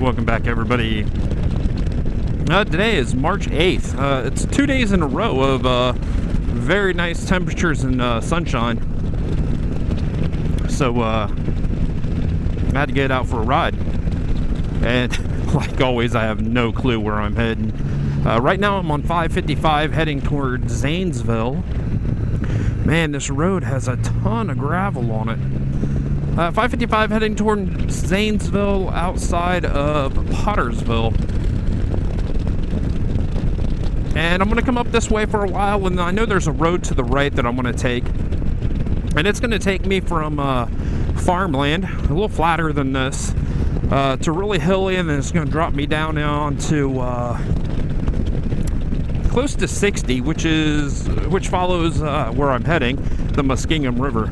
Welcome back, everybody. Today is March 8th. It's 2 days in a row of very nice temperatures and sunshine. So I had to get out for a ride. And like always, I have no clue where I'm heading. Right now I'm on 555 heading toward Zanesville. Man, this road has a ton of gravel on it. 555 heading toward Zanesville outside of Pottersville. And I'm going to come up this way for a while, and I know there's a road to the right that I'm going to take. And it's going to take me from farmland, a little flatter than this, to really hilly, and then it's going to drop me down onto close to 60, which follows where I'm heading, the Muskingum River.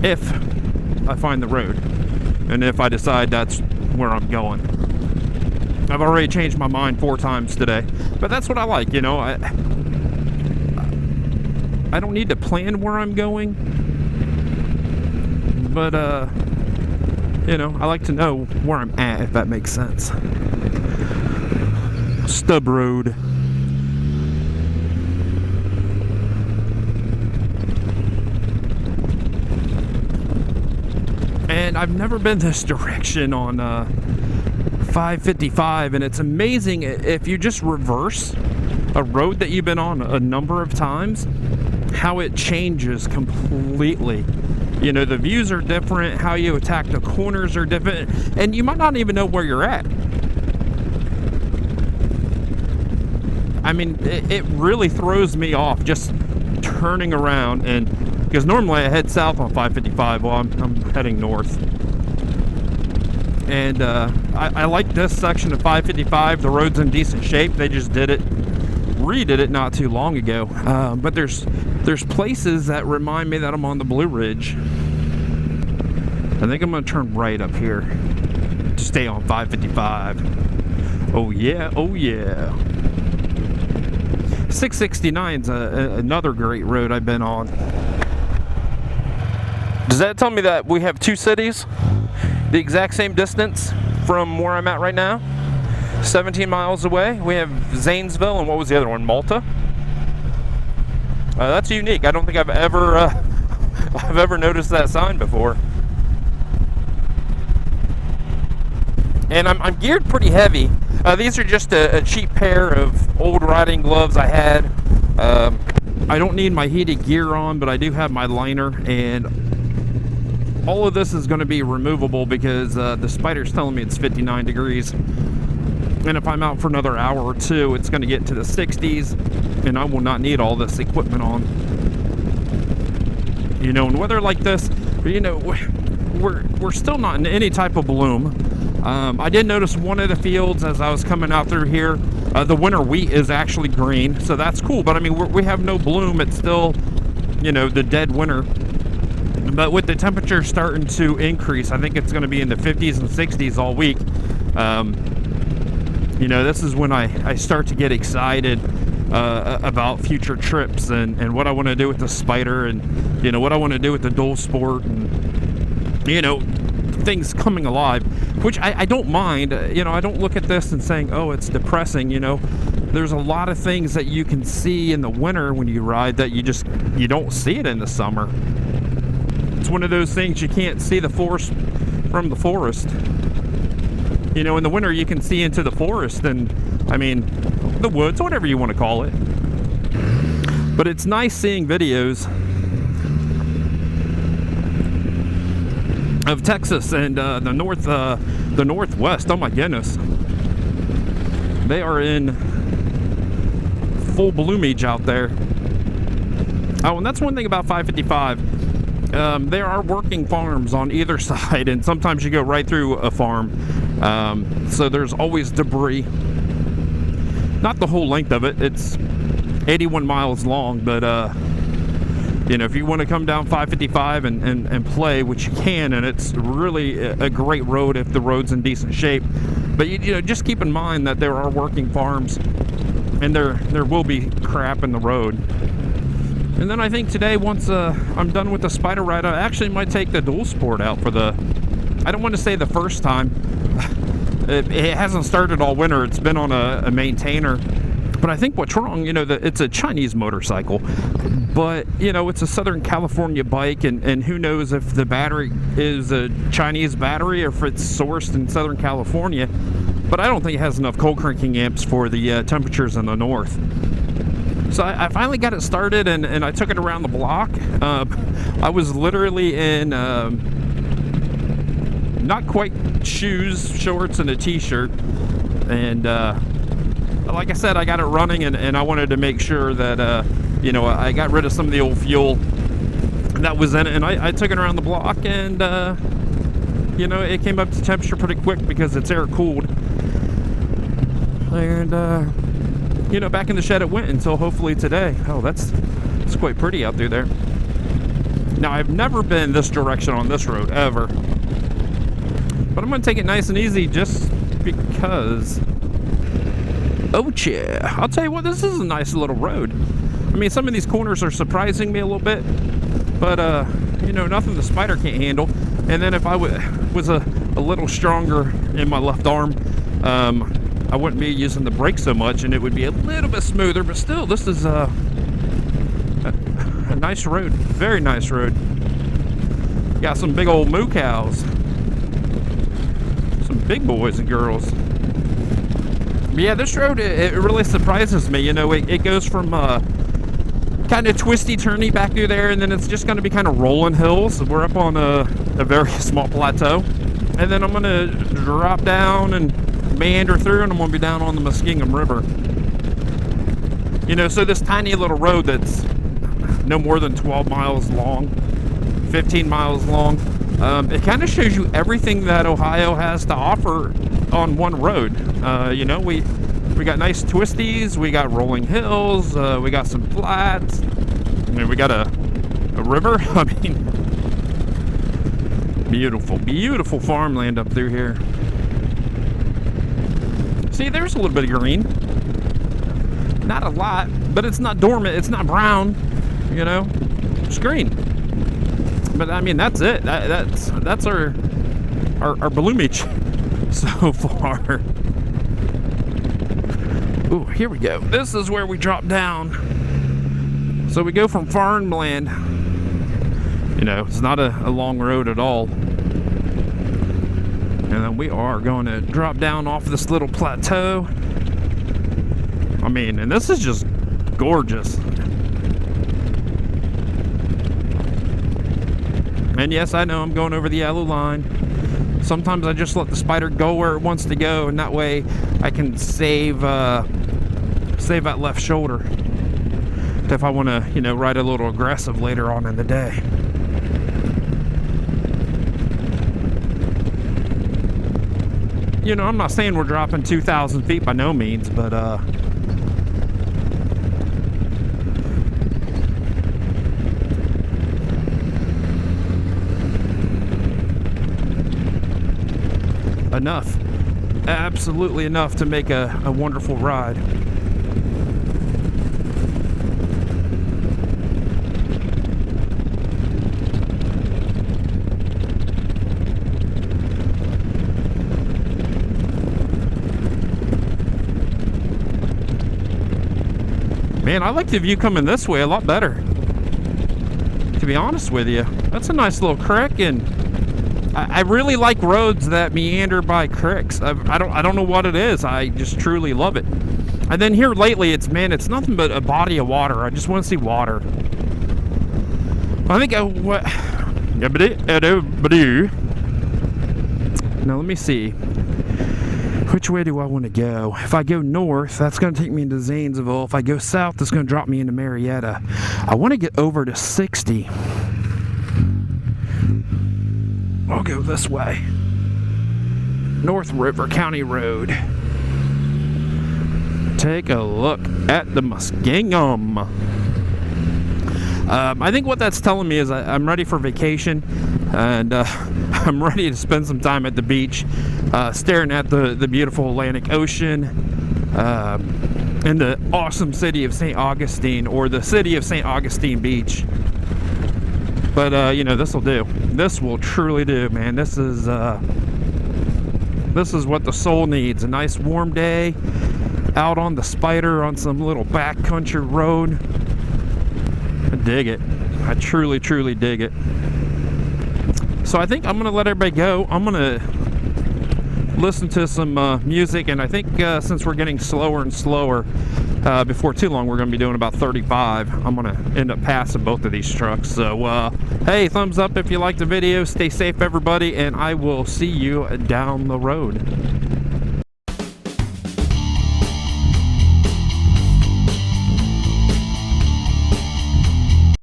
If I find the road, and if I decide that's where I'm going. I've already changed my mind 4 times today, but that's what I like, you know. I don't need to plan where I'm going, but you know, I like to know where I'm at, if that makes sense. Stub road. And I've never been this direction on 555, and it's amazing if you just reverse a road that you've been on a number of times, how it changes completely. You know, the views are different, how you attack the corners are different, and you might not even know where you're at. I mean, it really throws me off just turning around, and because normally I head south on 555, well, I'm heading north. And I like this section of 555. The road's in decent shape. They just redid it not too long ago. But there's places that remind me that I'm on the Blue Ridge. I think I'm going to turn right up here to stay on 555. Oh yeah, oh yeah. 669's another great road I've been on. Does that tell me that we have 2 cities the exact same distance from where I'm at right now? 17 miles away. We have Zanesville, and what was the other one? Malta. That's unique. I don't think I've ever noticed that sign before. And I'm geared pretty heavy. These are just a cheap pair of old riding gloves I had. I don't need my heated gear on, but I do have my liner, and all of this is going to be removable because the spyder's telling me it's 59 degrees. And if I'm out for another hour or 2, it's going to get to the 60s, and I will not need all this equipment on. You know, in weather like this, you know, we're still not in any type of bloom. I did notice one of the fields as I was coming out through here, the winter wheat is actually green, so that's cool. But I mean, we have no bloom. It's still, you know, the dead winter. But with the temperature starting to increase, I think it's going to be in the 50s and 60s all week. You know, this is when I start to get excited about future trips and what I want to do with the spyder, and, you know, what I want to do with the dual sport, and, you know, things coming alive, which I don't mind. You know, I don't look at this and saying, oh, it's depressing. You know, there's a lot of things that you can see in the winter when you ride that you don't see it in the summer. It's one of those things you can't see the forest from the forest. You know, in the winter you can see into the forest, and I mean, the woods, whatever you want to call it. But it's nice seeing videos of Texas and the Northwest. Oh my goodness, they are in full bloomage out there. Oh, and that's one thing about 555. There are working farms on either side, and sometimes you go right through a farm. So there's always debris. Not the whole length of it. It's 81 miles long, but you know, if you want to come down 555 and play, which you can, and it's really a great road if the road's in decent shape. But you know, just keep in mind that there are working farms, and there will be crap in the road. And then I think today, once I'm done with the spyder ride, I actually might take the dual sport out for the I don't want to say the first time. It hasn't started all winter. It's been on a maintainer. But I think what's wrong, it's a Chinese motorcycle, but, it's a Southern California bike, and who knows if the battery is a Chinese battery or if it's sourced in Southern California. But I don't think it has enough cold cranking amps for the temperatures in the north. So I finally got it started, and I took it around the block. I was literally in not quite shoes, shorts, and a t-shirt, and like I said, I got it running, and I wanted to make sure that I got rid of some of the old fuel that was in it, and I took it around the block, and it came up to temperature pretty quick because it's air cooled, and back in the shed it went until hopefully today. Oh, it's quite pretty out through there. Now, I've never been this direction on this road ever, but I'm going to take it nice and easy just because. Oh yeah, I'll tell you what, this is a nice little road. I mean, some of these corners are surprising me a little bit, but nothing the Spyder can't handle. And then if I was a little stronger in my left arm, I wouldn't be using the brake so much, and it would be a little bit smoother. But still, this is a nice road, very nice road. Got some big old moo cows, some big boys and girls. But yeah, this road, it really surprises me. It goes from kind of twisty, turny back through there, and then it's just going to be kind of rolling hills. We're up on a very small plateau, and then I'm going to drop down and meander through, and I'm going to be down on the Muskingum River. So this tiny little road that's no more than 12 miles long, 15 miles long, it kind of shows you everything that Ohio has to offer on one road. We got nice twisties, we got rolling hills, we got some flats, we got a river. I mean, beautiful farmland up through here. See, there's a little bit of green. Not a lot, but it's not dormant, it's not brown, it's green. But I mean, that's it. That's our bloomage so far. Ooh, here we go. This is where we drop down. So we go from farmland. It's not a long road at all. And then we are going to drop down off this little plateau. I mean, and this is just gorgeous. And yes, I know I'm going over the yellow line. Sometimes I just let the Spyder go where it wants to go, and that way I can save that left shoulder if I want to, ride a little aggressive later on in the day. I'm not saying we're dropping 2,000 feet by no means, but enough, absolutely enough to make a wonderful ride. Man, I like the view coming this way a lot better, to be honest with you. That's a nice little creek, and I really like roads that meander by creeks. I don't know what it is. I just truly love it. And then here lately, it's nothing but a body of water. I just want to see water. I think now let me see. Which way do I want to go? If I go north, that's going to take me into Zanesville. If I go south, it's going to drop me into Marietta. I want to get over to 60. I'll go this way. North River County Road. Take a look at the Muskingum. I think what that's telling me is I'm ready for vacation, and I'm ready to spend some time at the beach, staring at the beautiful Atlantic Ocean, in the awesome city of St. Augustine, or the city of St. Augustine Beach. But you know, this will do. This will truly do, man. This is what the soul needs. A nice warm day out on the Spyder on some little backcountry road. I dig it. I truly, truly dig it. So I think I'm gonna let everybody go. I'm gonna listen to some music, and I think since we're getting slower and slower, before too long we're gonna be doing about 35. I'm gonna end up passing both of these trucks. So hey, thumbs up if you liked the video. Stay safe, everybody, and I will see you down the road.